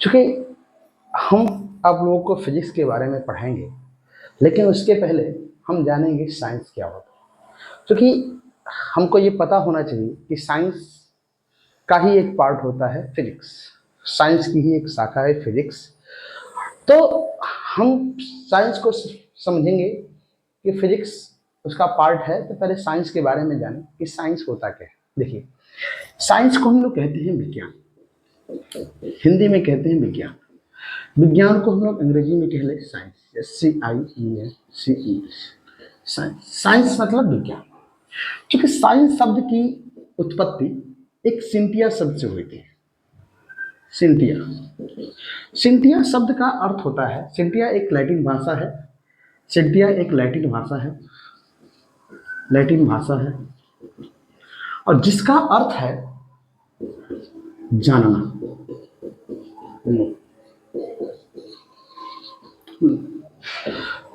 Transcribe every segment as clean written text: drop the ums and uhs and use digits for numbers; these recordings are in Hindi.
चूंकि हम आप लोगों को फिजिक्स के बारे में पढ़ाएंगे, लेकिन उसके पहले हम जानेंगे साइंस क्या होता है। क्योंकि हमको ये पता होना चाहिए कि साइंस का ही एक पार्ट होता है फिजिक्स, साइंस की ही एक शाखा है फिजिक्स। तो हम साइंस को समझेंगे कि फिजिक्स उसका पार्ट है, तो पहले साइंस के बारे में जानें कि साइंस होता क्या है। देखिए, साइंस को हम लोग कहते हैं विज्ञान, हिंदी में कहते हैं विज्ञान। विज्ञान को हम लोग अंग्रेजी में कह ले साइंस, CIENCE, साइंस। साइंस मतलब विज्ञान। क्योंकि साइंस शब्द की उत्पत्ति एक सिंटिया शब्द से हुई थी। सिंटिया, सिंटिया शब्द का अर्थ होता है, सिंटिया एक लैटिन भाषा है, सिंटिया एक लैटिन भाषा है, लैटिन भाषा है, और जिसका अर्थ है जानना।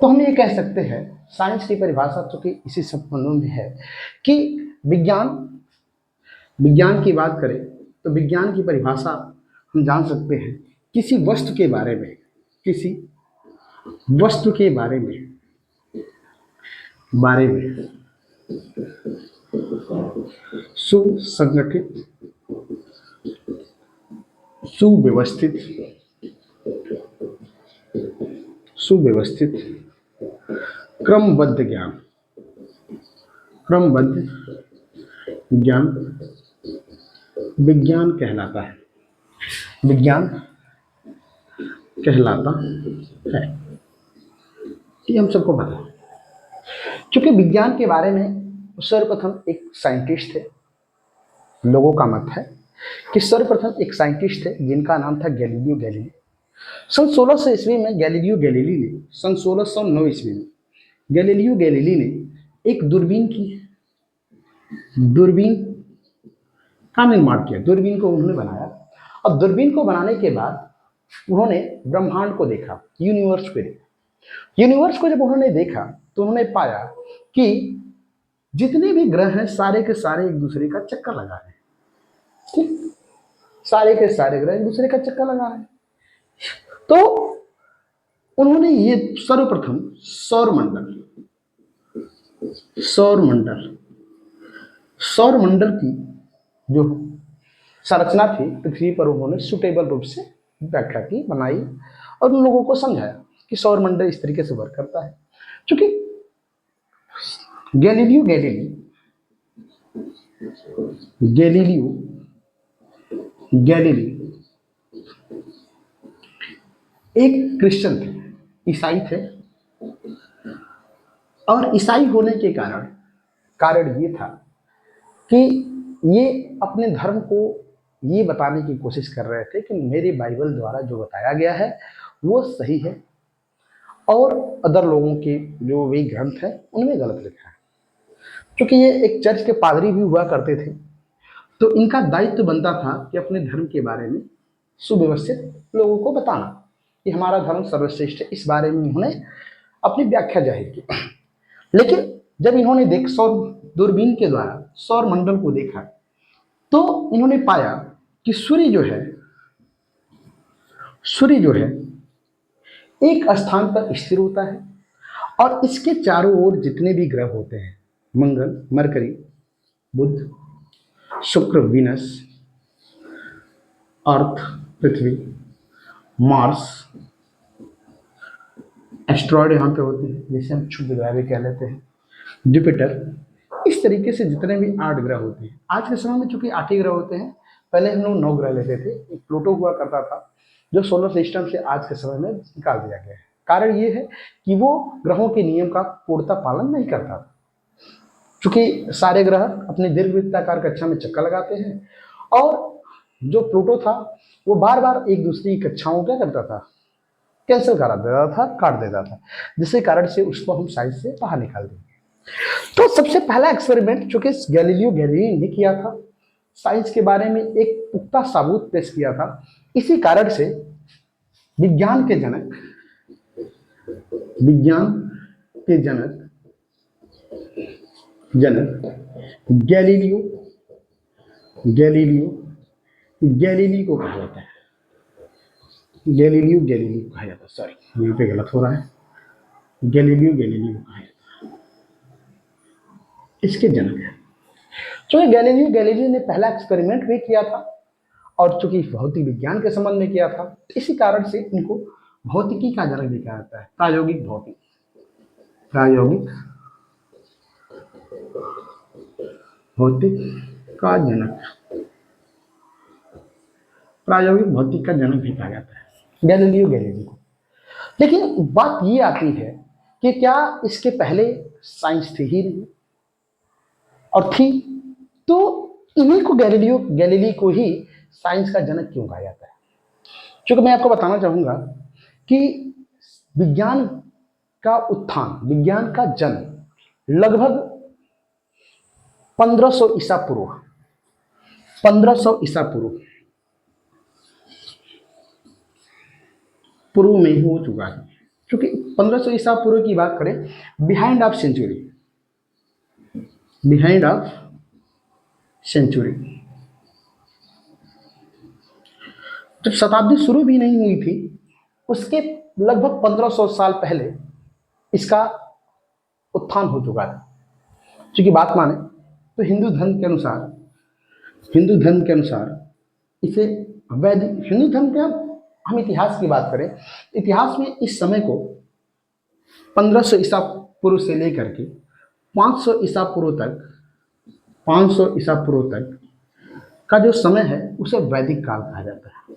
तो हम ये कह सकते हैं साइंस की परिभाषा तो कि इसी संबंधों में है कि विज्ञान, विज्ञान की बात करें तो विज्ञान की परिभाषा हम जान सकते हैं किसी वस्तु के बारे में, किसी वस्तु के बारे में सुसंगठित, सुव्यवस्थित, सुव्यवस्थित क्रमबद्ध ज्ञान, क्रमबद्ध ज्ञान विज्ञान कहलाता है, विज्ञान कहलाता है। ये हम सबको पता है। क्योंकि विज्ञान के बारे में सर्वप्रथम एक साइंटिस्ट थे, लोगों का मत है कि सर्वप्रथम एक साइंटिस्ट थे जिनका नाम था गैलीलियो गैलीली। सन 1600 ईस्वी में गैलीलियो गैलीली ने, सन 1609 ईस्वी में गैलीलियो गैलीली ने एक दूरबीन का निर्माण किया, दूरबीन को उन्होंने बनाया। और दूरबीन को बनाने के बाद उन्होंने ब्रह्मांड को देखा, यूनिवर्स को देखा। यूनिवर्स को जब उन्होंने देखा तो उन्होंने पाया कि जितने भी ग्रह हैं सारे के सारे एक दूसरे का चक्कर लगा रहे हैं। ठीक, सारे के सारे ग्रह एक दूसरे का चक्कर लगा रहे हैं। तो उन्होंने ये सर्वप्रथम सौरमंडल की जो संरचना थी पृथ्वी पर उन्होंने सुटेबल रूप से व्याख्या की, बनाई और उन लोगों को समझाया कि सौरमंडल इस तरीके से वर्क करता है। क्योंकि गैलीलियो गैलीली एक क्रिश्चियन थे, ईसाई थे। और ईसाई होने के कारण ये था कि ये अपने धर्म को ये बताने की कोशिश कर रहे थे कि मेरे बाइबल द्वारा जो बताया गया है वो सही है और अदर लोगों के जो भी ग्रंथ है उनमें गलत लिखा है। क्योंकि ये एक चर्च के पादरी भी हुआ करते थे, तो इनका दायित्व बनता था कि अपने धर्म के बारे में सुव्यवस्थित लोगों को बताना कि हमारा धर्म सर्वश्रेष्ठ है। इस बारे में उन्होंने अपनी व्याख्या जाहिर की। लेकिन जब इन्होंने सौर दूरबीन के द्वारा सौर मंडल को देखा तो इन्होंने पाया कि सूर्य जो है एक स्थान पर स्थिर होता है और इसके चारों ओर जितने भी ग्रह होते हैं, मंगल, मरकरी, बुध, शुक्र, वीनस, अर्थ, पृथ्वी, मार्स, एस्ट्रॉयड यहाँ पे होते हैं जिसे हम क्षुद्र ग्रह भी कह लेते हैं, जुपिटर, इस तरीके से जितने भी 8 ग्रह होते हैं। आज के समय में चूंकि 8 ही ग्रह होते हैं, पहले हम लोग 9 ग्रह लेते थे। एक प्लूटो हुआ करता था जो सोलर सिस्टम से आज के समय में निकाल दिया गया है। कारण ये है कि वो ग्रहों के नियम का पूर्णतः पालन नहीं करता था। चूंकि सारे ग्रह अपने दीर्घवृत्ताकार कक्षा में चक्कर लगाते हैं और जो प्लूटो था वो बार बार एक दूसरी कक्षाओं क्या करता था, कैंसिल करा देता था, काट देता था, जिसके कारण से उसको हम साइंस से बाहर निकाल देंगे। तो सबसे पहला एक्सपेरिमेंट जो कि गैलीलियो गैलीली ने किया था, साइंस के बारे में एक पुख्ता सबूत पेश किया था। इसी कारण से विज्ञान के जनक गैलीली को कहा जाता है। गैलीलियो गैलीली कहा जाता है, सॉरी यहाँ पे गलत हो रहा है, गैलीलियो गैलीली कहा जाता है, इसके जनक है। चूंकि गैलीलियो गैलीली ने पहला एक्सपेरिमेंट भी किया था और चूंकि भौतिक विज्ञान के संबंध में किया था, इसी कारण से इनको भौतिकी का जनक भी कहा जाता है, प्रायोगिक भौतिक, प्रायोगिक भौतिक का जनक, प्रायोगिक भौतिक का जनक भी कहा जाता है गैलीलियो गैलीली को। लेकिन बात ये आती है कि क्या इसके पहले साइंस थी ही नहीं, और थी तो इन्हीं को गैलीलियो गैलीली को ही साइंस का जनक क्यों कहा जाता है? क्योंकि मैं आपको बताना चाहूंगा कि विज्ञान का उत्थान, विज्ञान का जन्म लगभग 1500 ईसा पूर्व, 1500 ईसा पूर्व में ही हो चुका है। क्योंकि 1500 ईसा पूर्व की बात करें, behind of century, behind of century, जब शताब्दी शुरू भी नहीं हुई थी उसके लगभग 1500 साल पहले इसका उत्थान हो चुका था। क्योंकि बात माने तो हिंदू धर्म के अनुसार, हिंदू धर्म के अनुसार इसे वैदिक, हिंदू धर्म का हम इतिहास की बात करें, इतिहास में इस समय को 1500 ईसा पूर्व से लेकर के 500 ईसा पूर्व तक, 500 ईसा पूर्व तक का जो समय है उसे वैदिक काल कहा जाता है,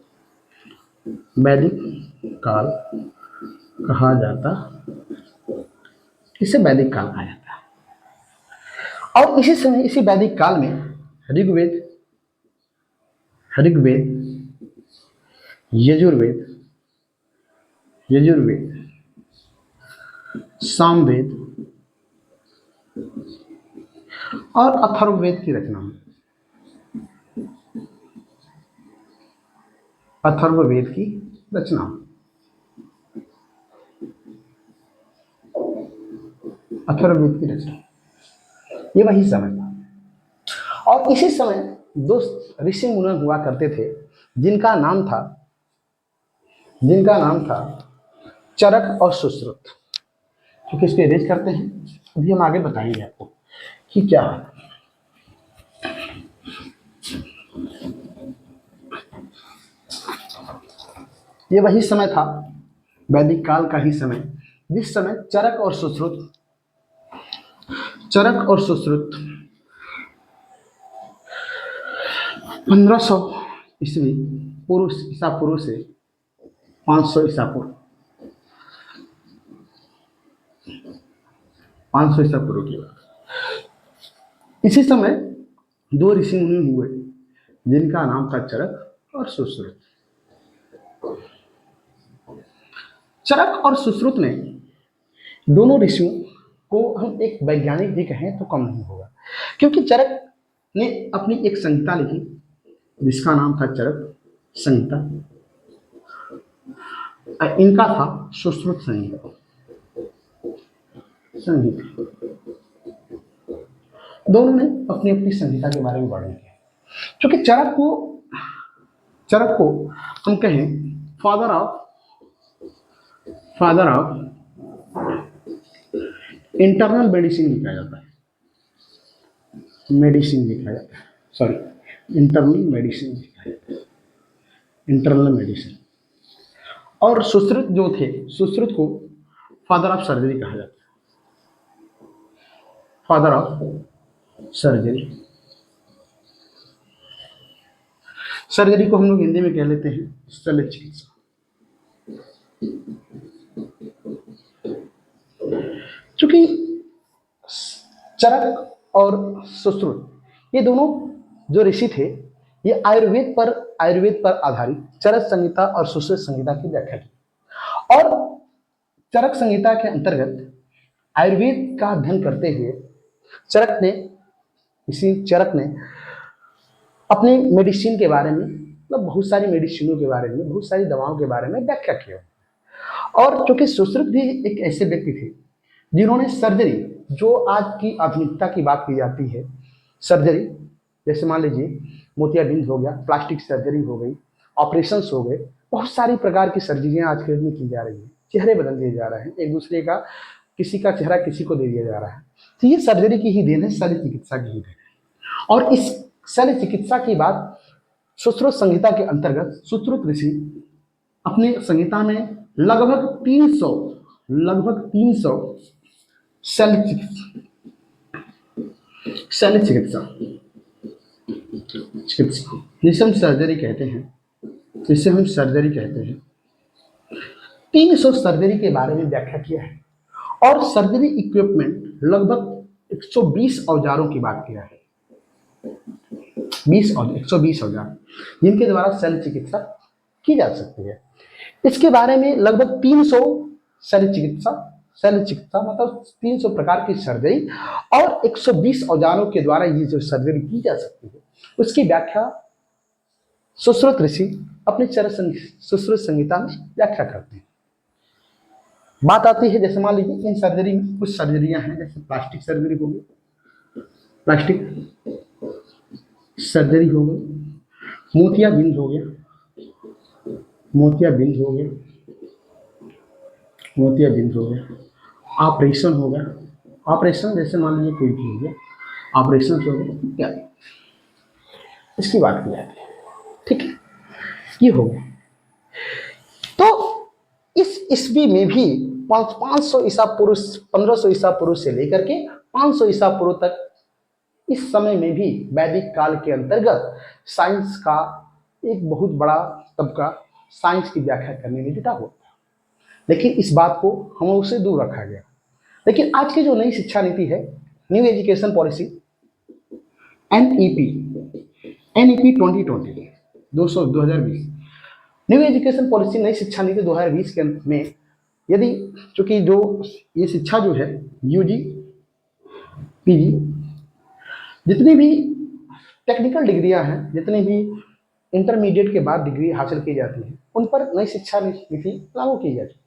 वैदिक काल कहा जाता, इसे वैदिक काल कहा जाता है। और इसी समय, इसी वैदिक काल में ऋग्वेद, ऋग्वेद, यजुर्वेद, यजुर्वेद, सामवेद और अथर्ववेद की रचना, अथर्ववेद की रचना, अथर्ववेद की रचना, ये वही समय था। और इसी समय दो ऋषि मुनि हुआ करते थे जिनका नाम था, जिनका नाम था चरक और सुश्रुत। क्योंकि इसको इरेज करते हैं, अभी हम आगे बताएंगे आपको कि क्या है। ये वही समय था, वैदिक काल का ही समय, जिस समय चरक और सुश्रुत, चरक और सुश्रुत 1500 ईस्वी पूर्व, ईसा पूर्व से 500 ईसा पूर्व, 500 ईसा पूर्व की बात। इसी समय दो ऋषि मुनि हुए जिनका नाम था चरक और सुश्रुत। चरक और सुश्रुत ने, दोनों ऋषियों को हम एक वैज्ञानिक भी कहें तो कम नहीं होगा, क्योंकि चरक ने अपनी एक संहिता लिखी जिसका नाम था चरक संहिता, इनका था सुश्रुत संहिता, संहिता। दोनों ने अपनी अपनी संहिता के बारे में वर्णन किया। क्योंकि चरक को हम कहें फादर ऑफ इंटरनल मेडिसिन लिखा जाता है, मेडिसिन लिखा जाता है, सॉरी इंटरनल मेडिसिन लिखा जाता है, इंटरनल मेडिसिन। और सुश्रुत जो थे, सुश्रुत को फादर ऑफ सर्जरी कहा जाता है, फादर ऑफ सर्जरी। सर्जरी को हम लोग हिंदी में कह लेते हैं शल्य चिकित्सा। चूंकि चरक और सुश्रुत ये दोनों जो ऋषि थे, ये आयुर्वेद पर आधारित चरक संहिता और सुश्रुत संहिता की व्याख्या की। और चरक संहिता के अंतर्गत आयुर्वेद का अध्ययन करते हुए चरक ने अपनी मेडिसिन के बारे में, मतलब बहुत सारी मेडिसिनों के बारे में, बहुत सारी दवाओं के बारे में व्याख्या किया। और चूंकि सुश्रुत भी एक ऐसे व्यक्ति थे जिन्होंने सर्जरी, जो आज की आधुनिकता की बात की जाती है, सर्जरी जैसे मान लीजिए मोतियाबिंद हो गया, प्लास्टिक सर्जरी हो गई, ऑपरेशंस हो गए, बहुत सारी प्रकार की सर्जरियां आज के डेट में की जा रही है, चेहरे बदल दिए जा रहे हैं, एक दूसरे का किसी का चेहरा किसी को दे दिया जा रहा है। तो ये सर्जरी की ही देन है, शल्य चिकित्सा की ही देन है। और इस शल्य चिकित्सा की बात सुश्रुत संहिता के अंतर्गत सुश्रुत ऋषि अपने संहिता में लगभग 300 शल्य चिकित्सा जिसे हम सर्जरी कहते हैं, 300 सर्जरी के बारे में व्याख्या किया है। और सर्जरी इक्विपमेंट लगभग 120 औजारों की बात किया है, 120 औजार जिनके द्वारा शल्य चिकित्सा की जा सकती है। इसके बारे में लगभग 300 शल्य चिकित्सा मतलब 300 प्रकार की सर्जरी और 120 औजारों के द्वारा ये जो सर्जरी की जा सकती है उसकी व्याख्या सुश्रुत ऋषि अपने सुश्रुत संहिता में व्याख्या करते हैं। बात आती है, जैसे मान लीजिए इन सर्जरी में कुछ सर्जरियां हैं, जैसे प्लास्टिक सर्जरी हो गई, मोतियाबिंद हो गया, ऑपरेशन हो गया, ऑपरेशन जैसे मान लीजिए कोई भी हो गया, ऑपरेशन हो गया, क्या इसकी बात की जाती है, ठीक है, ये हो गया। तो इस ईस्वी में भी 500 ईसा पूर्व 1500 ईसा पूर्व से लेकर के 500 ईसा पूर्व तक इस समय में भी वैदिक काल के अंतर्गत साइंस का एक बहुत बड़ा तबका साइंस की व्याख्या करने में जुटा हुआ था, लेकिन इस बात को हम उससे दूर रखा गया। लेकिन आज की जो नई शिक्षा नीति है, new education policy NEP 2020 new education policy नई शिक्षा नीति 2020 के में, यदि चूंकि जो ये शिक्षा जो है UG PG जितनी भी टेक्निकल डिग्रियां हैं, जितनी भी इंटरमीडिएट के बाद डिग्री हासिल की जाती है, उन पर नई शिक्षा नीति लागू की जाती है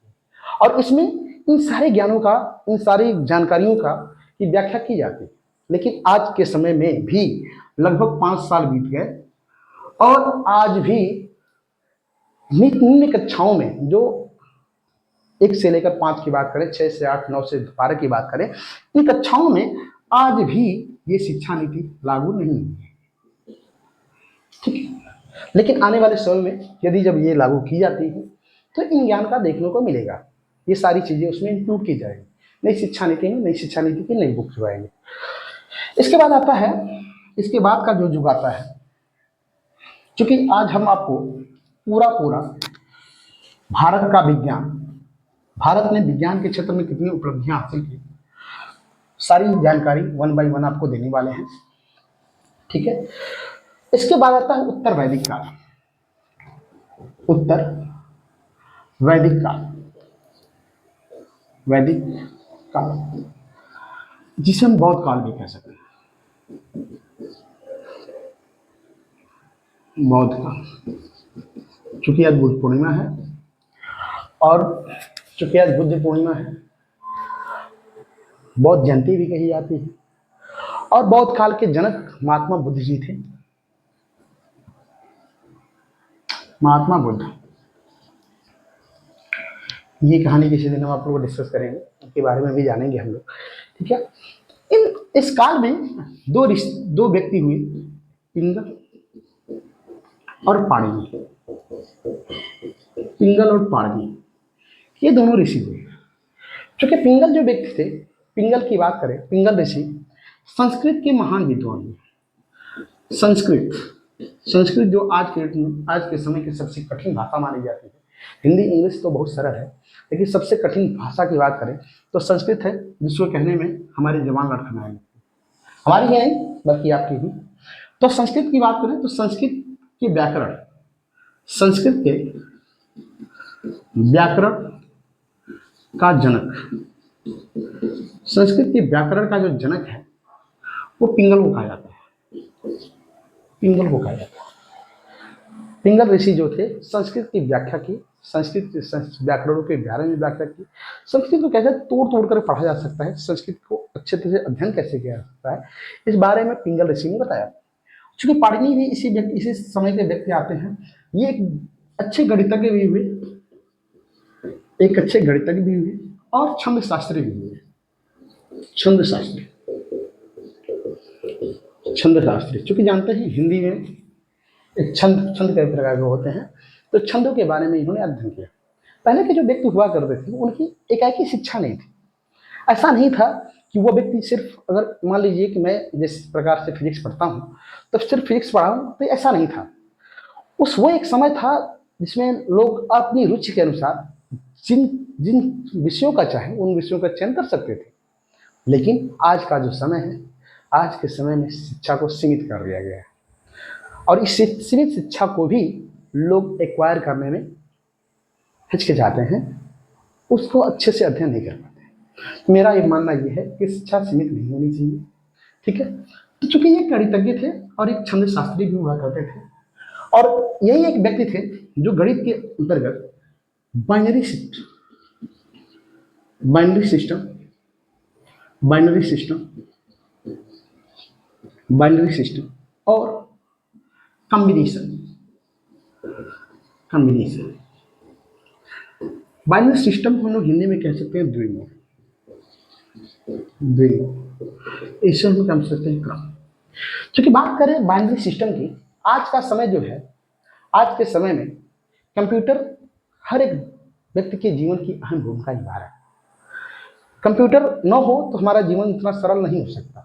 और इसमें इन सारे ज्ञानों का, इन सारी जानकारियों का की व्याख्या की जाती है। लेकिन आज के समय में भी लगभग 5 साल बीत गए और आज भी निम्न कक्षाओं में, जो 1 से लेकर 5 की बात करें, 6 से 8, 9 से 12 की बात करें, इन कक्षाओं में आज भी ये शिक्षा नीति लागू नहीं हुई है, ठीक है। लेकिन आने वाले समय में यदि जब ये लागू की जाती है तो इन ज्ञान का देखने को मिलेगा, ये सारी चीजें उसमें इंक्लूड की जाएगी नई शिक्षा नीति में, नई शिक्षा नीति की नई बुक छुपाएंगे। इसके बाद आता है, इसके बाद का जो युग आता है, क्योंकि आज हम आपको पूरा भारत का विज्ञान, भारत ने विज्ञान के क्षेत्र में कितनी उपलब्धियां हासिल की, सारी जानकारी 1 बाय 1 आपको देने वाले हैं, ठीक है। इसके बाद आता है उत्तर वैदिक काल, जिसे हम बौद्ध काल भी कह सकते हैं, बौद्ध काल। चूंकि आज बुद्ध पूर्णिमा है और चूंकि आज बुद्ध पूर्णिमा है, बौद्ध जयंती भी कही जाती है और बौद्ध काल के जनक महात्मा बुद्ध जी थे। महात्मा बुद्ध, ये कहानी किसी दिन हम आप लोग डिस्कस करेंगे, उनके बारे में भी जानेंगे हम लोग, ठीक है। इस काल में दो व्यक्ति हुए, पिंगल और पाणिनि, ये दोनों ऋषि हुए। क्योंकि पिंगल जो व्यक्ति थे, पिंगल की बात करें, पिंगल ऋषि संस्कृत के महान विद्वान हैं। संस्कृत जो आज के समय की सबसे कठिन भाषा मानी जाती है। हिंदी इंग्लिश तो बहुत सरल है, लेकिन सबसे कठिन भाषा की बात करें तो संस्कृत है, जिसको कहने में हमारी जबान लड़खड़ाएगी, हमारी ही नहीं बल्कि आपकी भी। तो संस्कृत की बात करें तो संस्कृत के व्याकरण का जनक, संस्कृत के व्याकरण का जो जनक है वो पिंगल को कहा जाता है। पिंगल ऋषि जो थे, संस्कृत की व्याख्या की, संस्कृत व्याकरणों के बारे में व्याख्या की, संस्कृत को कैसे तोड़ कर पढ़ा जा सकता है, संस्कृत को अच्छे तरह से अध्ययन कैसे किया जा सकता है, इस बारे में पिंगल ऋषि ने बताया। चूंकि पाणिनि भी इसी समय के व्यक्ति आते हैं, ये एक अच्छे गणितज्ञ भी हुए, एक अच्छे गणितज्ञ भी हुए और छंद शास्त्री भी हुए। छंद शास्त्री, छंद शास्त्री चूंकि जानते हैं हिंदी में एक छंद छंद कई प्रकार के होते हैं, तो छंदों के बारे में इन्होंने अध्ययन किया। पहले के जो व्यक्ति हुआ करते थे उनकी एकाएकी शिक्षा नहीं थी। ऐसा नहीं था कि वो व्यक्ति सिर्फ, अगर मान लीजिए कि मैं जिस प्रकार से फिजिक्स पढ़ता हूँ तो सिर्फ फिजिक्स पढ़ा हूँ, तो ऐसा नहीं था। उस वो एक समय था जिसमें लोग अपनी रुचि के अनुसार जिन जिन विषयों का चाहे उन विषयों का चयन कर सकते थे। लेकिन आज का जो समय है, आज के समय में शिक्षा को सीमित कर दिया गया है और इस सीमित शिक्षा को भी लोग एक्वायर करने में हिचकिचाते हैं, उसको अच्छे से अध्ययन नहीं कर पाते। मेरा ये मानना ये है कि शिक्षा सीमित नहीं होनी चाहिए। ठीक है, तो चूंकि ये गणितज्ञ थे और एक छंद शास्त्री भी हुआ करते थे, और यही एक व्यक्ति थे जो गणित के अंतर्गत binary binary system binary system binary system और कॉम्बिनेशन कॉम्बिनेशन बाइनरी सिस्टम को हम लोग हिंदी में कह सकते हैं द्विमूल, द्विमूल इसे हम कह सकते हैं क्रम। क्योंकि बात करें बाइनरी सिस्टम की, आज का समय जो है, आज के समय में कंप्यूटर हर एक व्यक्ति के जीवन की अहम भूमिका निभा रहा है। कंप्यूटर न हो तो हमारा जीवन इतना सरल नहीं हो सकता।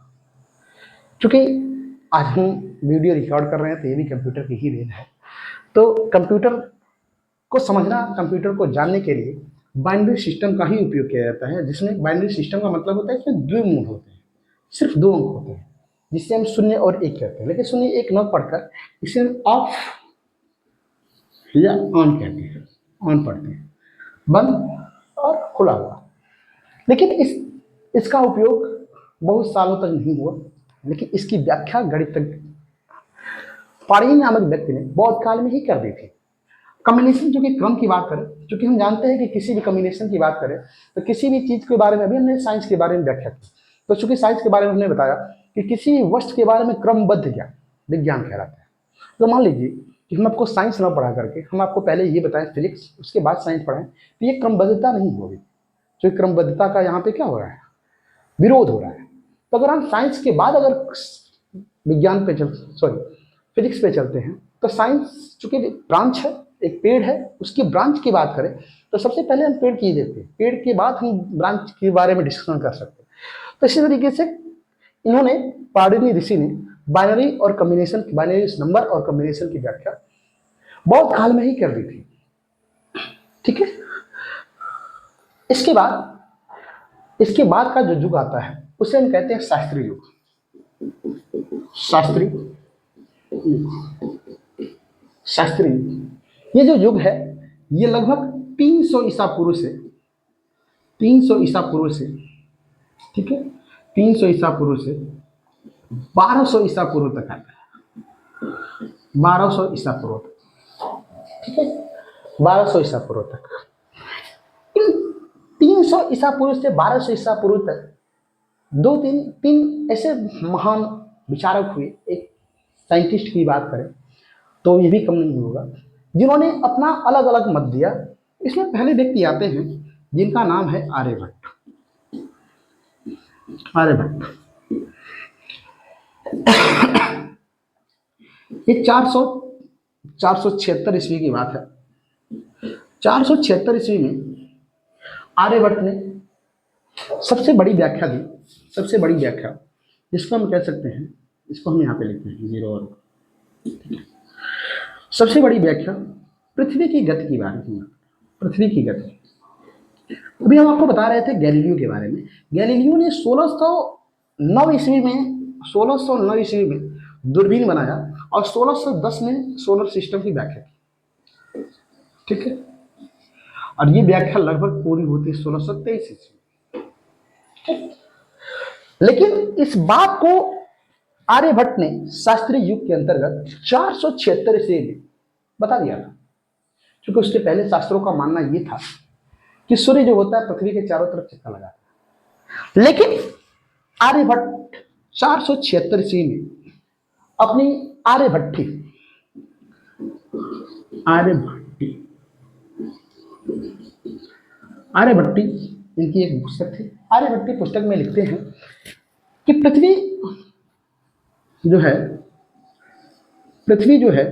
क्योंकि आज हम वीडियो रिकॉर्ड कर रहे हैं तो ये भी कंप्यूटर की ही देन है। तो कंप्यूटर को समझना, कंप्यूटर को जानने के लिए बाइनरी सिस्टम का ही उपयोग किया जाता है, जिसमें बाइनरी सिस्टम का मतलब होता है इसमें द्विमूल होते हैं, सिर्फ दो अंक होते हैं, जिससे हम शून्य और एक कहते हैं। लेकिन शून्य एक न पढ़कर इसे हम ऑफ या ऑन कहते हैं, ऑन पढ़ते हैं, बंद और खुला हुआ। लेकिन इसका उपयोग बहुत सालों तक नहीं हुआ, लेकिन इसकी व्याख्या गणितज्ञ पाणिनि नामक व्यक्ति ने बौद्ध काल में ही कर दी थी। कॉम्बिनेशन जो कि क्रम की बात करें, क्योंकि हम जानते हैं कि किसी भी कॉम्बिनेशन की बात करें तो किसी भी चीज के बारे में, अभी हमने साइंस के बारे में व्याख्या की, तो चूंकि साइंस के बारे में हमने बताया कि किसी वस्तु के बारे में क्रमबद्ध ज्ञान विज्ञान कहलाता है। तो मान लीजिए कि हम आपको साइंस न पढ़ा करके हम आपको पहले ये बताएं फिजिक्स, उसके बाद साइंस पढ़ाएं, तो ये क्रमबद्धता नहीं होगी। तो क्रमबद्धता का यहाँ पे क्या हो रहा है, विरोध हो रहा है। तो अगर हम साइंस के बाद अगर विज्ञान पे फिजिक्स पे चलते हैं, तो साइंस चूंकि ब्रांच है, एक पेड़ है, उसकी ब्रांच की बात करें तो सबसे पहले हम पेड़ की देखते हैं, पेड़ के बाद हम ब्रांच के बारे में डिस्कशन कर सकते हैं। तो इसी तरीके से इन्होंने, पाणिनि ऋषि ने बाइनरी और कॉम्बिनेशन, बाइनरी नंबर और कॉम्बिनेशन की व्याख्या बहुत काल में ही कर दी थी। ठीक है, इसके बाद का जो युग आता है उसे हम कहते हैं शास्त्रीय युग। शास्त्रीय युग, ये जो युग है ये लगभग 300 ईसा पूर्व से, 300 ईसा पूर्व से, ठीक है, 300 ईसा पूर्व से 1200 ईसा पूर्व तक आता है। 1200 ईसा पूर्व तक, ठीक है, 1200 ईसा पूर्व तक। इन 300 ईसा पूर्व से 1200 ईसा पूर्व तक तीन ऐसे महान विचारक हुए। एक साइंटिस्ट की बात करें तो ये भी कम नहीं होगा, जिन्होंने अपना अलग अलग मत दिया। इसमें पहले व्यक्ति आते हैं जिनका नाम है आर्यभट्ट। आर्यभट्ट ये 476 ईस्वी की बात है। 476 ईस्वी में आर्यभट्ट ने सबसे बड़ी व्याख्या दी, सबसे बड़ी व्याख्या जिसको हम कह सकते हैं, इसको हम यहाँ पे लिखते हैं 0 और सबसे बड़ी व्याख्या पृथ्वी की गति की बारे में। पृथ्वी की गति, अभी हम आपको बता रहे थे गैलीलियो के बारे में। गैलीलियो ने 1609 ईस्वी में दूरबीन बनाया और 1610 में सोलर सिस्टम की व्याख्या की। ठीक है, और ये व्याख्या लगभग पूरी होती है 1623 ईस्वी। लेकिन इस बात को आर्यभट्ट ने शास्त्रीय युग के अंतर्गत 476 ईस्वी में बता दिया था, क्योंकि उसके पहले शास्त्रों का मानना यह था कि सूर्य जो होता है पृथ्वी के चारों तरफ चक्कर लगाता है। लेकिन आर्यभट्ट 476 ईस्वी में अपनी आर्यभट्टी आर्यभट्टी इनकी एक पुस्तक थी। आर्यभट्टी पुस्तक में लिखते हैं कि जो है पृथ्वी जो है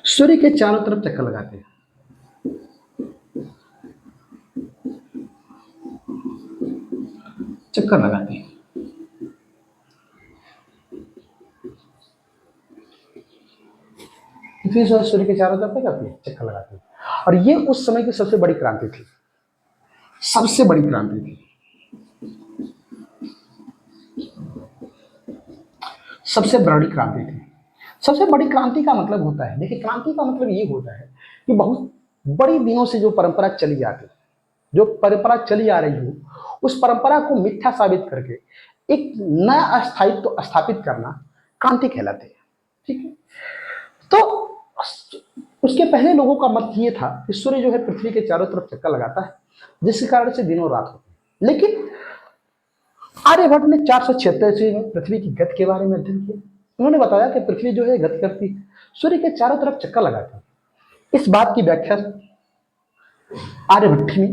सूर्य के चारों तरफ चक्कर लगाते हैं। चक्कर लगाते हैं। पृथ्वी जो है सूर्य के चारों तरफ क्या करती है? चक्कर लगाती है। और ये उस समय की सबसे बड़ी क्रांति थी, सबसे बड़ी क्रांति थी, सबसे बड़ी क्रांति थी। सबसे बड़ी क्रांति का मतलब होता है, देखिए क्रांति का मतलब ये होता है कि बहुत बड़ी दिनों से जो परंपरा चली जाती है, जो परंपरा चली आ रही हो, उस परंपरा को मिथ्या साबित करके एक नया अस्थायित्व तो स्थापित करना क्रांति कहलाते हैं। ठीक है, तो उसके पहले लोगों का मत ये था कि सूर्य जो है पृथ्वी के चारों तरफ चक्कर लगाता है, जिसके कारण से दिनों रात होती है। लेकिन आर्यभट्ट ने 476 ईस्वी में पृथ्वी की गति के बारे में अध्ययन किया। उन्होंने बताया कि पृथ्वी जो है गति करती है, सूर्य के चारों तरफ चक्कर लगाती है। इस बात की व्याख्या आर्यभट्ट में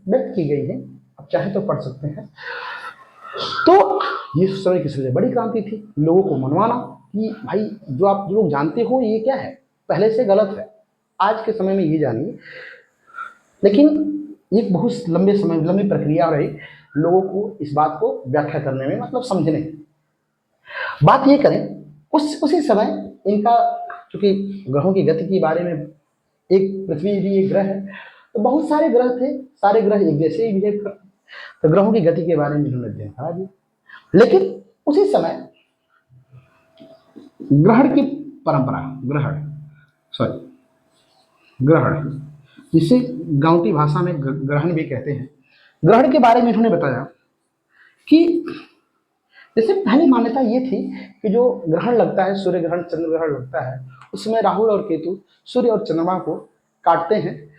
व्यक्त की गई है, आप चाहे तो पढ़ सकते हैं। तो ये उस समय की सबसे बड़ी क्रांति थी, लोगों को मनवाना कि भाई जो आप लोग जानते हो ये क्या है, पहले से गलत है, आज के समय में ये जानिए। लेकिन ये बहुत लंबी प्रक्रिया रही लोगों को इस बात को व्याख्या करने में, मतलब समझने में। बात ये करें उसी समय इनका, चूंकि ग्रहों की गति के बारे में, एक पृथ्वी भी एक ग्रह है, तो बहुत सारे ग्रह थे, सारे ग्रह एक जैसे ही बिहेव करते, तो ग्रहों की गति के बारे में इन्होंने अध्ययन करा दिया। लेकिन उसी समय ग्रहण की परंपरा, ग्रहण जिसे गांवटी भाषा में ग्रहण भी कहते हैं, ग्रहण के बारे में इन्होंने बताया कि जैसे पहली मान्यता ये थी कि जो ग्रहण लगता है, सूर्य ग्रहण, चंद्र ग्रहण लगता है, उसमें राहु और केतु सूर्य और चंद्रमा को काटते हैं,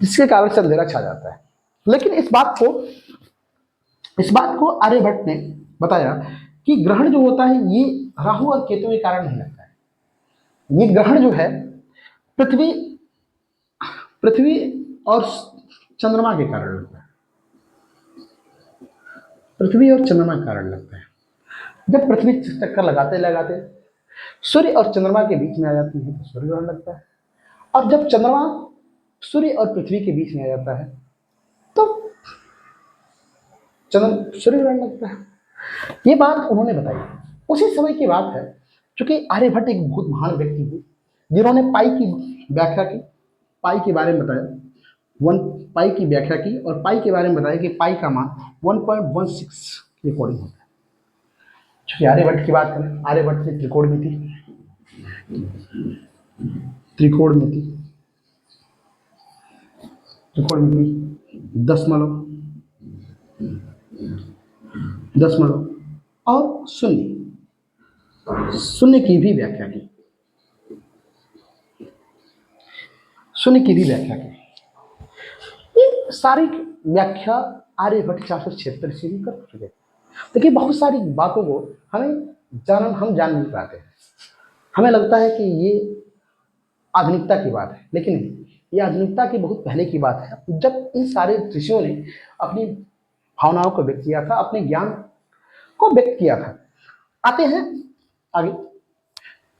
जिसके कारण से अंधेरा छा जाता है। लेकिन इस बात को आर्यभट्ट ने बताया कि ग्रहण जो होता है ये राहु और केतु के कारण नहीं लगता है। ये ग्रहण जो है पृथ्वी और चंद्रमा के कारण लगता है, पृथ्वी और चंद्रमा के कारण लगता है। जब पृथ्वी चक्कर लगाते लगाते सूर्य और चंद्रमा के बीच में आ जाती है तो सूर्य ग्रहण लगता है, और जब चंद्रमा सूर्य और पृथ्वी के बीच में आ जाता है तो सूर्य ग्रहण लगता है। ये बात उन्होंने बताई, उसी समय की बात है। क्योंकि आर्यभट्ट एक बहुत महान व्यक्ति थे जिन्होंने पाई की व्याख्या की, पाई के बारे में बताया, पाई की व्याख्या की, और पाई के बारे में बताया कि पाई का मान 1.16 के अकॉर्डिंग होता है। क्योंकि आर्यभट्ट की बात करें, आर्यभट्ट की त्रिकोणमिति 10 और शून्य की भी व्याख्या की, ये सारी व्याख्या आर्यभट्ट 476 ईस्वी में कर चुके। देखिए बहुत सारी बातों को हम जान नहीं पाते हैं, हमें लगता है कि ये आधुनिकता की बात है, लेकिन ये आधुनिकता की बहुत पहले की बात है, जब इन सारे ऋषियों ने अपनी भावनाओं को व्यक्त किया था, अपने ज्ञान को व्यक्त किया था। आते हैं आगे,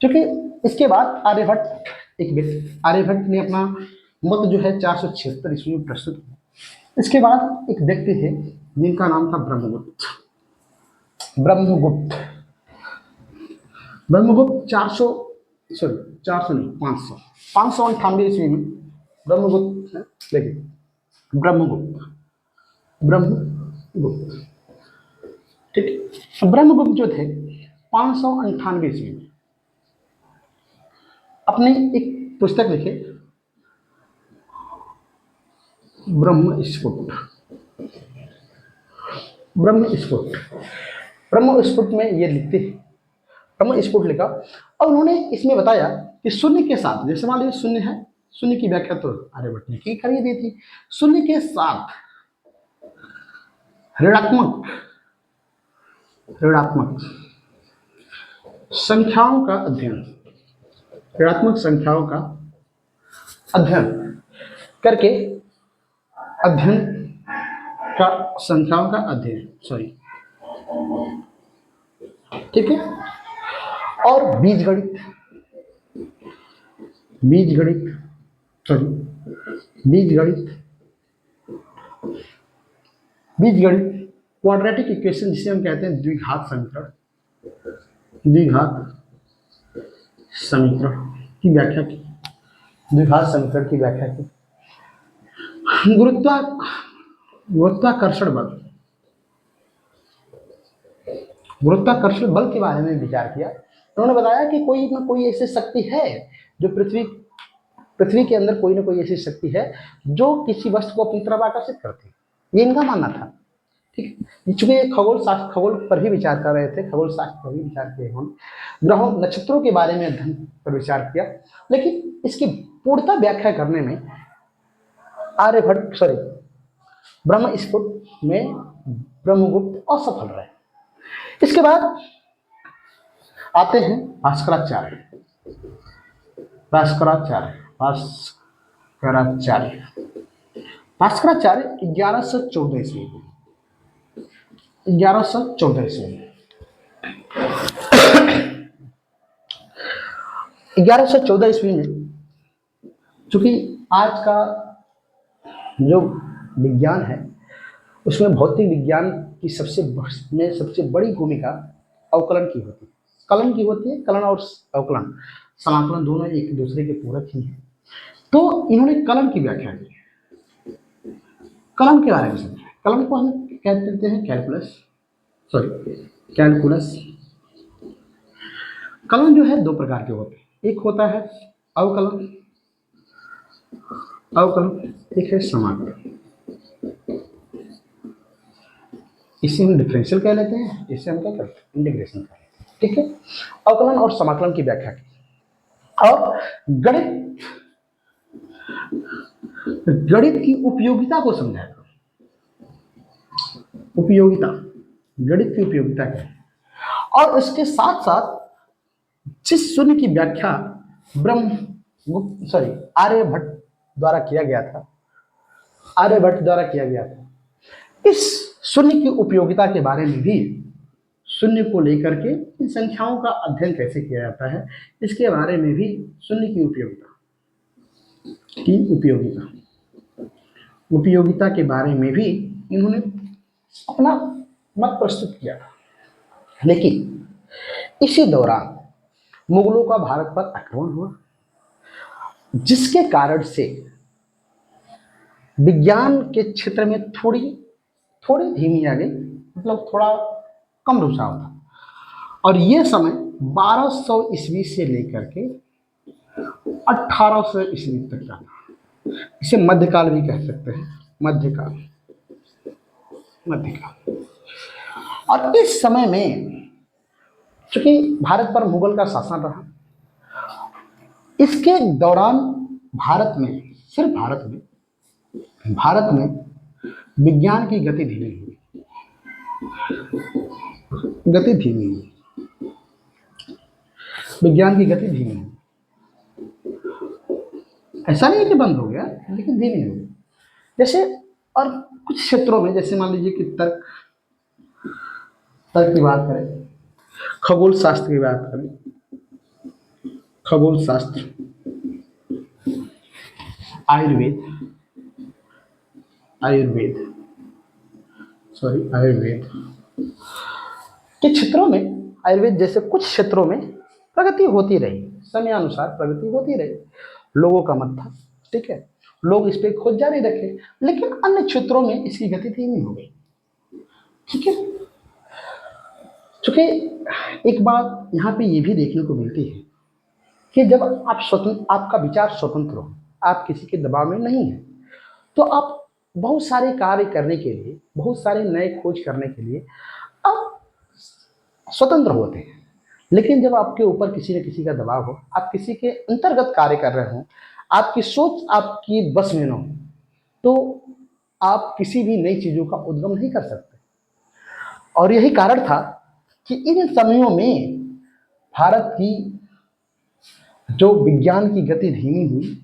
क्योंकि इसके बाद आर्यभट्ट ने अपना मत जो है 476 ईस्वी में प्रस्तुत किया। इसके बाद एक व्यक्ति थे जिनका नाम था ब्रह्मगुप्त 598 ईस्वी में ब्रह्मगुप्त, ठीक है। ब्रह्मगुप्त जो थे 598 ईस्वी में अपने एक पुस्तक लिखे, ब्रह्मस्फुट में ये लिखते हैं, ब्रह्मस्फुट लिखा, और उन्होंने इसमें बताया कि शून्य के साथ, जैसे मान लीजिए शून्य है, शून्य की व्याख्या तो आर्यभट्ट ने की कर दी थी, शून्य के साथ ऋणात्मक संख्याओं का अध्ययन, करके अध्ययन का, संख्याओं का अध्ययन, सॉरी, ठीक है। और बीजगणित, बीजगणित, सॉरी, बीजगणित, बीजगणित, क्वाड्रेटिक इक्वेशन जिसे हम कहते हैं द्विघात समीकरण, द्विघात समीकरण की व्याख्या की, द्विघात समीकरण की व्याख्या की। गुरुत्वाकर्षण बल, गुरुत्वाकर्षण बल के बारे में विचार किया। उन्होंने बताया कि कोई ना कोई ऐसी शक्ति है जो पृथ्वी के अंदर कोई ना कोई ऐसी शक्ति है जो किसी वस्तु को अपनी तरफ आकर्षित करती है, ये इनका मानना था, ठीक है। चूंकि ये खगोल पर भी विचार कर रहे थे, खगोल शास्त्र पर भी विचार किया उन्होंने, ग्रहों नक्षत्रों के बारे में अध्ययन पर विचार किया, लेकिन इसकी पूर्णता व्याख्या करने में ब्रह्मस्फुट में ब्रह्मगुप्त असफल रहे। इसके बाद आते हैं भास्कराचार्य, भास्कराचार्य 1114 ईस्वी, 1114 ईस्वी, 1114 ईस्वी में, चूंकि आज का जो विज्ञान है उसमें भौतिक विज्ञान की सबसे बड़ी भूमिका अवकलन की होती है, कलन की होती है। कलन और अवकलन, समाकलन दोनों एक दूसरे के पूरक ही हैं। तो इन्होंने कलन की व्याख्या की, कलन के बारे में समझा। कलन को हम कहते हैं कैलकुलस, कैलकुलस। कलन जो है दो प्रकार के होते हैं, एक होता है अवकलन, एक है समाकलन। इसे हम डिफरेंशियल कह लेते हैं, इसे हम क्या करते हैं, इंटीग्रेशन कह लेते हैं, ठीक है। अवकलन और समाकलन की व्याख्या की, और गणित की उपयोगिता को समझाया। उपयोगिता, गणित की उपयोगिता क्या है, और इसके साथ साथ जिस शून्य की व्याख्या आर्यभट्ट द्वारा किया गया था, इस शून्य की उपयोगिता के बारे में भी, शून्य को लेकर के इन संख्याओं का अध्ययन कैसे किया जाता है, इसके बारे में भी शून्य की उपयोगिता के बारे में भी इन्होंने अपना मत प्रस्तुत किया। लेकिन इसी दौरान मुगलों का भारत पर आक्रमण हुआ, जिसके कारण से विज्ञान के क्षेत्र में थोड़ी धीमी आ गई, मतलब थोड़ा कम रुझान था। और ये समय 1200 ईस्वी से लेकर के 1800 ईस्वी तक का था। इसे मध्यकाल भी कह सकते हैं, मध्यकाल। और इस समय में चूंकि भारत पर मुगल का शासन रहा, इसके दौरान भारत में, सिर्फ भारत में विज्ञान की गति धीमी हुई, विज्ञान की गति धीमी हुई। ऐसा नहीं है कि बंद हो गया, लेकिन धीमी हुई। जैसे और कुछ क्षेत्रों में, जैसे मान लीजिए कि तर्क की बात करें, खगोल शास्त्र की बात करें, खगोल शास्त्र, आयुर्वेद के क्षेत्रों में, आयुर्वेद जैसे कुछ क्षेत्रों में प्रगति होती रही, समयानुसार प्रगति होती रही, लोगों का मत था, ठीक है, लोग इस पे खोज जारी रखे। लेकिन अन्य क्षेत्रों में इसकी गति धीमी हो गई, ठीक है। चूंकि एक बात यहाँ पे ये भी देखने को मिलती है कि जब आपका विचार स्वतंत्र हो, आप किसी के दबाव में नहीं है, तो आप बहुत सारे कार्य करने के लिए, बहुत सारे नए खोज करने के लिए आप स्वतंत्र होते हैं। लेकिन जब आपके ऊपर किसी न किसी का दबाव हो, आप किसी के अंतर्गत कार्य कर रहे हो, आपकी सोच आपकी बस में न हो, तो आप किसी भी नई चीजों का उद्गम नहीं कर सकते। और यही कारण था कि इन समयों में भारत की जो विज्ञान की गति धीमी हुई,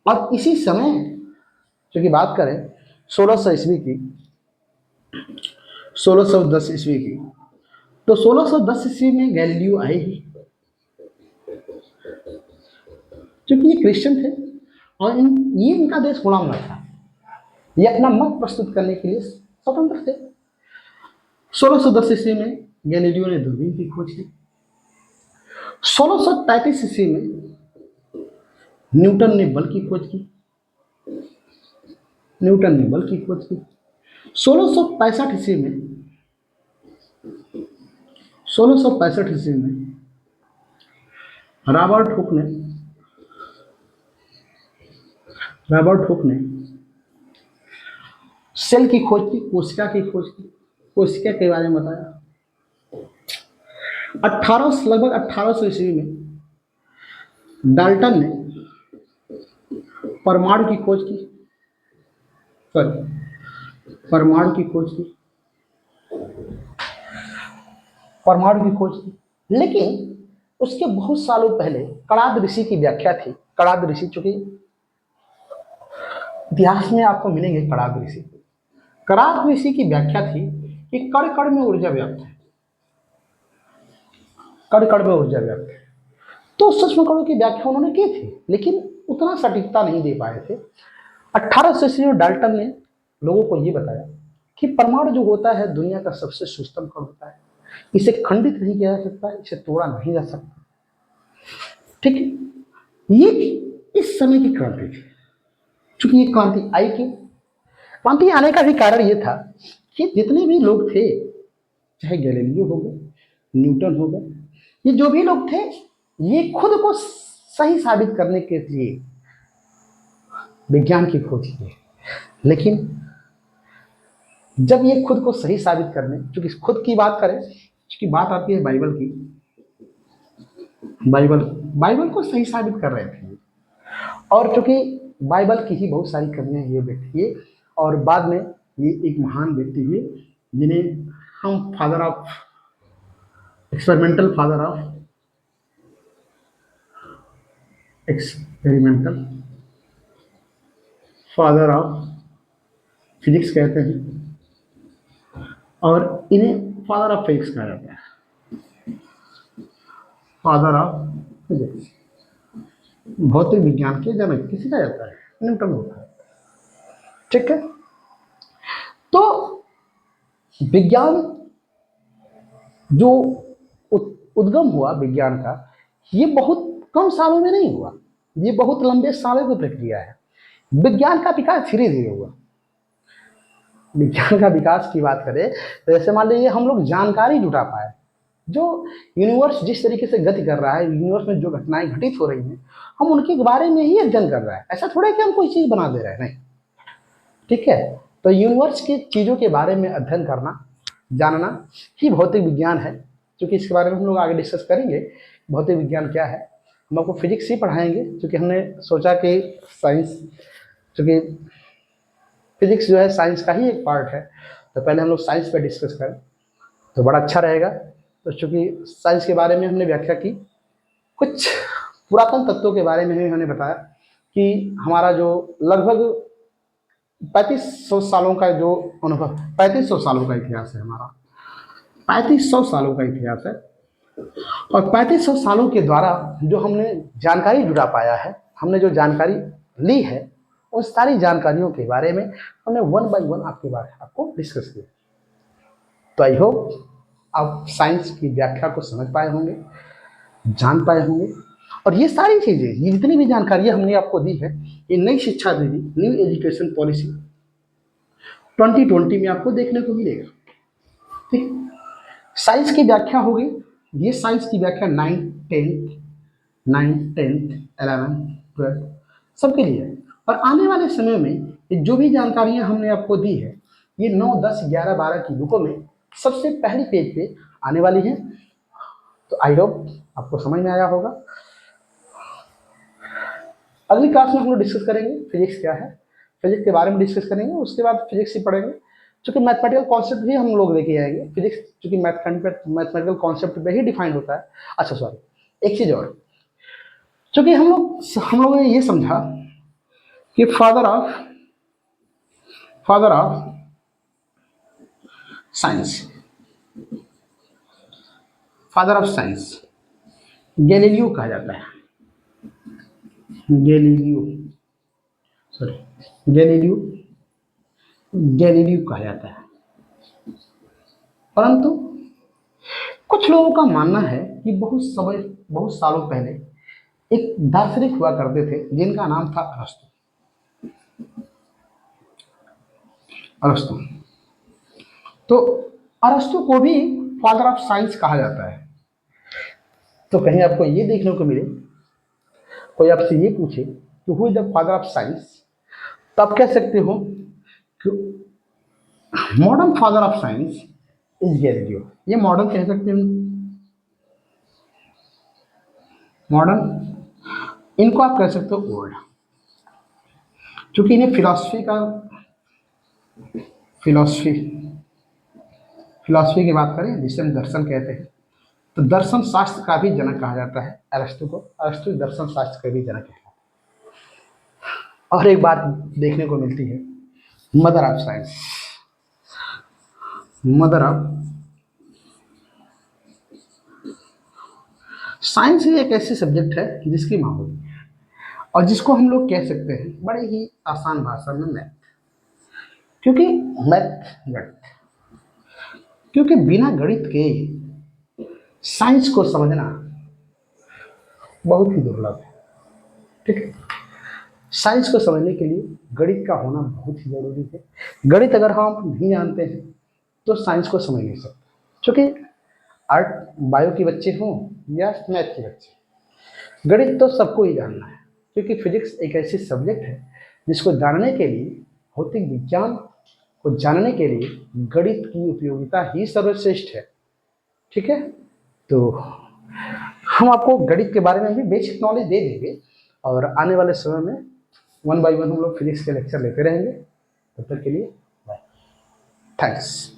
और इसी समय क्योंकि बात करें 1600 ईस्वी की, 1610 ईस्वी की, तो 1610 ईस्वी में गैलीलियो आए ही, क्योंकि ये क्रिश्चियन थे और ये इनका देश गुलाम नहीं था, ये अपना मत प्रस्तुत करने के लिए स्वतंत्र थे। 1610 ईस्वी में गैलीलियो ने दूरबीन की खोज की। 1635 ईस्वी में न्यूटन ने बल की खोज की। न्यूटन ने बल की खोज की। 1665 ईस्वी में 1665 ईस्वी में रॉबर्ट हुक ने सेल की खोज की, कोशिका की खोज की, कोशिका के बारे में बताया। 1800 ईस्वी में डाल्टन ने परमाणु की खोज की, परमाणु की खोज की, परमाणु की खोज की। लेकिन उसके बहुत सालों पहले कणाद ऋषि की व्याख्या थी। कणाद ऋषि, चूंकि इतिहास में आपको मिलेंगे कणाद ऋषि। कणाद ऋषि की व्याख्या थी कि कण कण में ऊर्जा व्याप्त है, कण कण में ऊर्जा व्याप्त है। तो सूक्ष्म कणों की व्याख्या उन्होंने की थी, लेकिन उतना सटीकता नहीं दे पाए थे। 1800 ईस्वी में डाल्टन ने लोगों को ये बताया कि परमाणु जो होता है दुनिया का सबसे सूक्ष्म कण होता है, इसे खंडित नहीं किया जा सकता, इसे तोड़ा नहीं जा सकता। ठीक है, ये इस समय की क्रांति थी। चूंकि ये क्रांति आई क्यों? क्रांति आने का भी कारण ये था कि जितने भी लोग थे, चाहे गैलीलियो हो गए, न्यूटन हो गए, ये जो भी लोग थे, ये खुद को सही साबित करने के लिए विज्ञान की खोज की। लेकिन जब ये खुद को सही साबित करने, क्योंकि खुद की बात करें, क्योंकि बात आती है बाइबल की, बाइबल को सही साबित कर रहे थे। और चूंकि बाइबल की ही बहुत सारी कमियां ये व्यक्ति हुए, और बाद में ये एक महान व्यक्ति हुए जिन्हें हम father of experimental father of physics कहते हैं, और इन्हें फादर ऑफ फिजिक्स कहा जाता है। फादर ऑफ फिजिक्स, भौतिक विज्ञान के जनक किसे कहा जाता है? न्यूटन होता है। ठीक है, तो विज्ञान जो उद्गम हुआ विज्ञान का, ये बहुत कम सालों में नहीं हुआ, ये बहुत लंबे सालों की प्रक्रिया है। विज्ञान का विकास धीरे धीरे हुआ। विज्ञान का विकास की बात करें तो जैसे मान लीजिए हम लोग जानकारी जुटा पाए, जो यूनिवर्स जिस तरीके से गति कर रहा है, यूनिवर्स में जो घटनाएं घटित हो रही हैं, हम उनके बारे में ही अध्ययन कर रहा है। ऐसा थोड़ा है कि हम कोई चीज बना दे रहे हैं, नहीं। ठीक है, तो यूनिवर्स की चीजों के बारे में अध्ययन करना, जानना ही भौतिक विज्ञान है। क्योंकि इसके बारे में हम लोग आगे डिस्कस करेंगे, भौतिक विज्ञान क्या है। हम आपको फिजिक्स ही पढ़ाएंगे, क्योंकि हमने सोचा कि साइंस, क्योंकि फिजिक्स जो है साइंस का ही एक पार्ट है, तो पहले हम लोग साइंस पे डिस्कस करें तो बड़ा अच्छा रहेगा। तो चूंकि साइंस के बारे में हमने व्याख्या की, कुछ पुरातन तत्वों के बारे में भी हमने बताया कि हमारा जो लगभग 3500 सालों का जो अनुभव, 3500 सालों का इतिहास है हमारा, 3500 सालों का इतिहास है। और 3500 सालों के द्वारा जो हमने जानकारी जुटा पाया है, हमने जो जानकारी ली है, उन सारी जानकारियों के बारे में हमने वन बाय वन आपको डिस्कस किया। तो आई होप आप साइंस की व्याख्या को समझ पाए होंगे, जान पाए होंगे। और ये सारी चीजें, ये जितनी भी जानकारियां हमने आपको दी है, ये नई शिक्षा नीति, न्यू एजुकेशन पॉलिसी 2020 में आपको देखने को मिलेगा। ठीक, साइंस की व्याख्या होगी, ये साइंस की व्याख्या 9th 11th 12th सबके लिए है। और आने वाले समय में जो भी जानकारियां हमने आपको दी है, ये 9, 10, 11, 12 की बुकों में सबसे पहली पेज पे आने वाली है। तो आई होप आपको समझ में आया होगा। अगली क्लास में हम लोग डिस्कस करेंगे फिजिक्स क्या है, फिजिक्स के बारे में डिस्कस करेंगे। उसके बाद फिजिक्स ही पढ़ेंगे, क्योंकि मैथमेटिकल कॉन्सेप्ट भी हम लोग लेके आएंगे। फिजिक्स क्योंकि मैथमेटिकल कॉन्सेप्ट पे ही डिफाइंड होता है। अच्छा सॉरी, एक चीज और, क्योंकि हम लोग ने ये समझा कि father of father of science, father of science Galileo कहा जाता है, गैलीलियो, सॉरी गैलीलियो, गैलीलियो कहा जाता है। परंतु कुछ लोगों का मानना है कि बहुत सालों पहले एक दार्शनिक हुआ करते थे जिनका नाम था अरस्तु। अरस्तु, तो अरस्तु को भी फादर ऑफ साइंस कहा जाता है। तो कहीं आपको ये देखने को मिले, कोई आपसे ये पूछे कि who is the father of science, तो आप कह सकते हो कि modern father of science is Galileo. ये मॉडर्न कह सकते हैं, मॉडर्न, इनको आप कह सकते हो ओल्ड, क्योंकि इन्हें फिलॉसफी फिलॉसफी की बात करें जिसे हम दर्शन कहते हैं, तो दर्शन शास्त्र का भी जनक कहा जाता है अरस्तु को। अरस्तु दर्शन शास्त्र का भी जनक है। और एक बात देखने को मिलती है, mother of science, mother of science ही एक ऐसी सब्जेक्ट है जिसकी माँ होती है और जिसको हम लोग कह सकते हैं बड़े ही आसान भाषा में मैथ, क्योंकि मैथ गणित, क्योंकि बिना गणित के साइंस को समझना बहुत ही दुर्लभ है। ठीक है, साइंस को समझने के लिए गणित का होना बहुत ही जरूरी है। गणित अगर हम नहीं जानते हैं तो साइंस को समझ नहीं सकते, क्योंकि आर्ट बायो के बच्चे हों या मैथ के बच्चे, गणित तो सबको ही जानना है, क्योंकि फिजिक्स एक ऐसी सब्जेक्ट है जिसको जानने के लिए, भौतिक विज्ञान को जानने के लिए गणित की उपयोगिता ही सर्वश्रेष्ठ है। ठीक है, तो हम आपको गणित के बारे में भी बेसिक नॉलेज दे देंगे और आने वाले समय में 1 बाय 1 हम लोग फिजिक्स के लेक्चर लेते रहेंगे। तब तक के लिए बाय, थैंक्स।